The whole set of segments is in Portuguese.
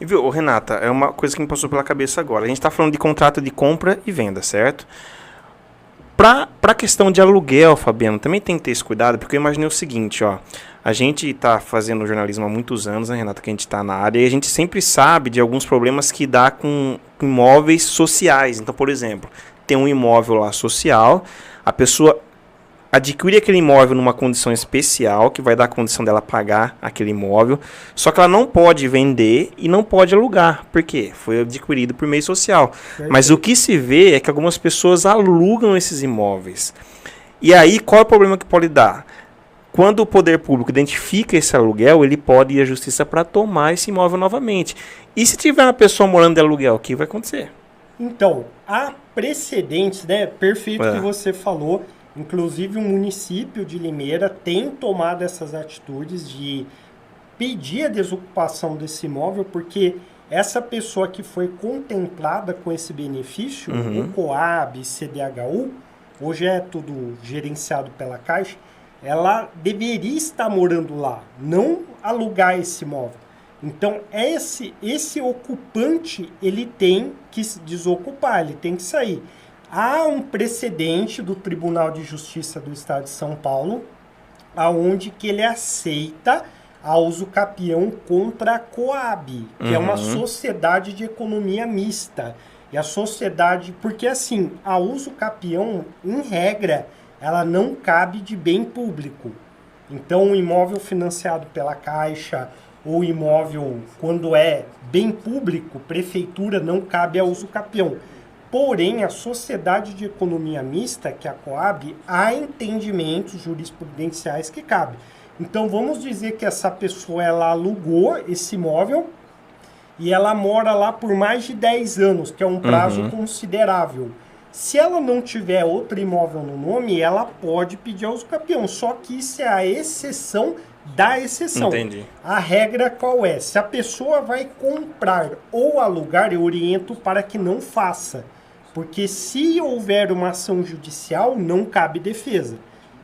E viu, ô, Renata, é uma coisa que me passou pela cabeça agora. A gente está falando de contrato de compra e venda, certo? Para a questão de aluguel, Fabiano, também tem que ter esse cuidado, porque eu imaginei o seguinte, ó. A gente está fazendo jornalismo há muitos anos, né, Renata, que a gente está na área, e a gente sempre sabe de alguns problemas que dá com imóveis sociais. Então, por exemplo, tem um imóvel lá social, a pessoa adquire aquele imóvel numa condição especial, que vai dar a condição dela pagar aquele imóvel, só que ela não pode vender e não pode alugar. Por quê? Foi adquirido por meio social. Perfeito. Mas o que se vê é que algumas pessoas alugam esses imóveis. E aí, qual é o problema que pode dar? Quando o poder público identifica esse aluguel, ele pode ir à justiça para tomar esse imóvel novamente. E se tiver uma pessoa morando de aluguel, o que vai acontecer? Então, há precedentes, né? Perfeito que você falou. Inclusive, o município de Limeira tem tomado essas atitudes de pedir a desocupação desse imóvel, porque essa pessoa que foi contemplada com esse benefício, o Coab, CDHU, hoje é tudo gerenciado pela Caixa, ela deveria estar morando lá, não alugar esse imóvel. Então, esse ocupante, ele tem que se desocupar, ele tem que sair. Há um precedente do Tribunal de Justiça do Estado de São Paulo, aonde que ele aceita a usucapião contra a Coab, que é uma sociedade de economia mista. E a sociedade, porque assim, a usucapião, em regra, ela não cabe de bem público. Então, o imóvel financiado pela Caixa ou imóvel, quando é bem público, prefeitura, não cabe a usucapião. Porém, a sociedade de economia mista, que é a Coab, há entendimentos jurisprudenciais que cabem. Então, vamos dizer que essa pessoa ela alugou esse imóvel e ela mora lá por mais de 10 anos, que é um prazo considerável. Se ela não tiver outro imóvel no nome, ela pode pedir ao usucapião. Só que isso é a exceção da exceção. Entendi. A regra qual é? Se a pessoa vai comprar ou alugar, eu oriento para que não faça. Porque se houver uma ação judicial, não cabe defesa.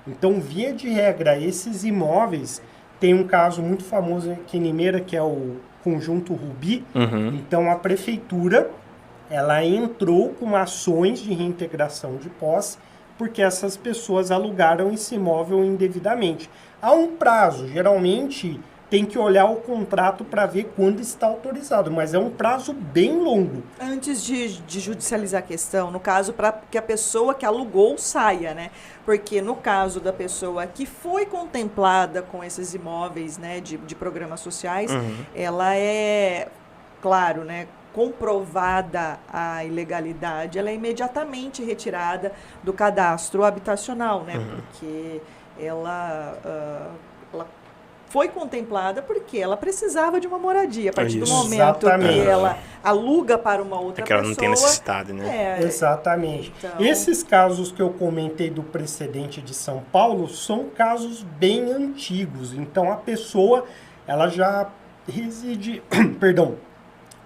Então, via de regra, esses imóveis, tem um caso muito famoso aqui em Limeira, que é o Conjunto Rubi. Então, a prefeitura, ela entrou com ações de reintegração de posse, porque essas pessoas alugaram esse imóvel indevidamente. Há um prazo, geralmente tem que olhar o contrato para ver quando está autorizado, mas é um prazo bem longo. Antes de judicializar a questão, no caso, para que a pessoa que alugou saia, né? Porque no caso da pessoa que foi contemplada com esses imóveis, né, de programas sociais, ela é, claro, né, comprovada a ilegalidade, ela é imediatamente retirada do cadastro habitacional, né? Porque ela foi contemplada porque ela precisava de uma moradia. A partir do momento que ela aluga para uma outra pessoa... que ela não tem necessidade, né? Exatamente. Então... Esses casos que eu comentei do precedente de São Paulo são casos bem antigos. Então, a pessoa, ela já reside,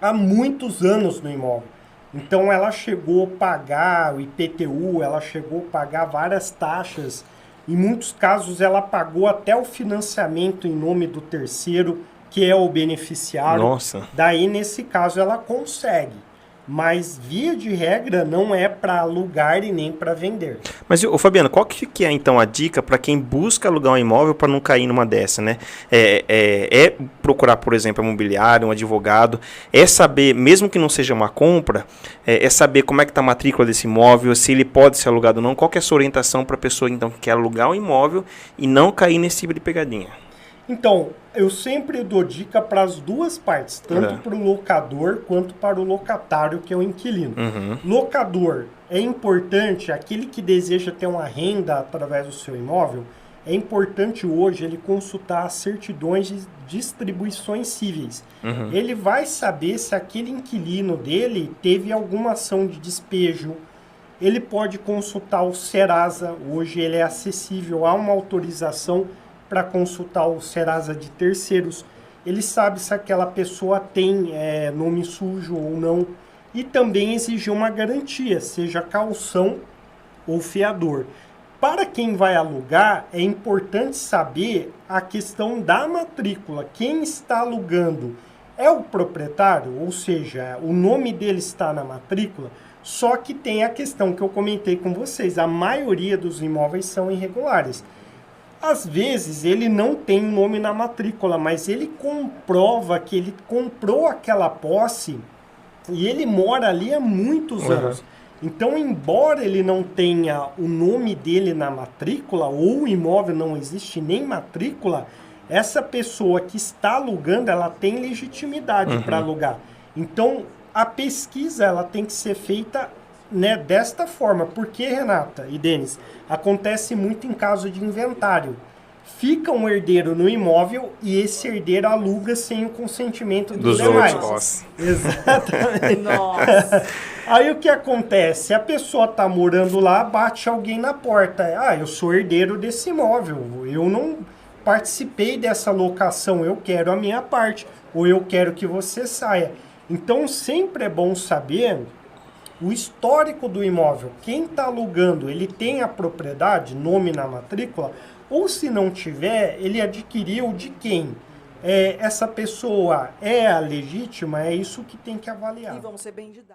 há muitos anos no imóvel. Então, ela chegou a pagar o IPTU, ela chegou a pagar várias taxas. Em muitos casos, ela pagou até o financiamento em nome do terceiro, que é o beneficiário. Nossa. Daí, nesse caso, ela consegue. Mas, via de regra, não é para alugar e nem para vender. Mas, ô Fabiano, qual que é, então, a dica para quem busca alugar um imóvel para não cair numa dessa, né? É procurar, por exemplo, um imobiliário, um advogado, é saber, mesmo que não seja uma compra, é saber como é que está a matrícula desse imóvel, se ele pode ser alugado ou não. Qual que é a sua orientação para a pessoa, então, que quer alugar um imóvel e não cair nesse tipo de pegadinha? Então, eu sempre dou dica para as duas partes, tanto para o locador quanto para o locatário, que é o inquilino. Locador, é importante, aquele que deseja ter uma renda através do seu imóvel, é importante hoje ele consultar as certidões de distribuições cíveis. Ele vai saber se aquele inquilino dele teve alguma ação de despejo. Ele pode consultar o Serasa, hoje ele é acessível a uma autorização para consultar o Serasa de terceiros. Ele sabe se aquela pessoa tem nome sujo ou não. E também exigir uma garantia, seja caução ou fiador. Para quem vai alugar, é importante saber a questão da matrícula. Quem está alugando é o proprietário, ou seja, o nome dele está na matrícula, só que tem a questão que eu comentei com vocês, a maioria dos imóveis são irregulares. Às vezes ele não tem o nome na matrícula, mas ele comprova que ele comprou aquela posse e ele mora ali há muitos anos. Então, embora ele não tenha o nome dele na matrícula, ou o imóvel não existe nem matrícula, essa pessoa que está alugando, ela tem legitimidade para alugar. Então, a pesquisa ela tem que ser feita, né, desta forma. Porque, Renata e Denis, acontece muito em caso de inventário. Fica um herdeiro no imóvel e esse herdeiro aluga sem o consentimento dos demais. Outros. Exatamente. Nossa. Aí o que acontece? A pessoa está morando lá, bate alguém na porta. Ah, eu sou herdeiro desse imóvel, eu não participei dessa locação, eu quero a minha parte, ou eu quero que você saia. Então sempre é bom saber o histórico do imóvel. Quem está alugando, ele tem a propriedade, nome na matrícula, ou se não tiver, ele adquiriu de quem? Essa pessoa é a legítima? É isso que tem que avaliar. E vamos ser bem didáticos.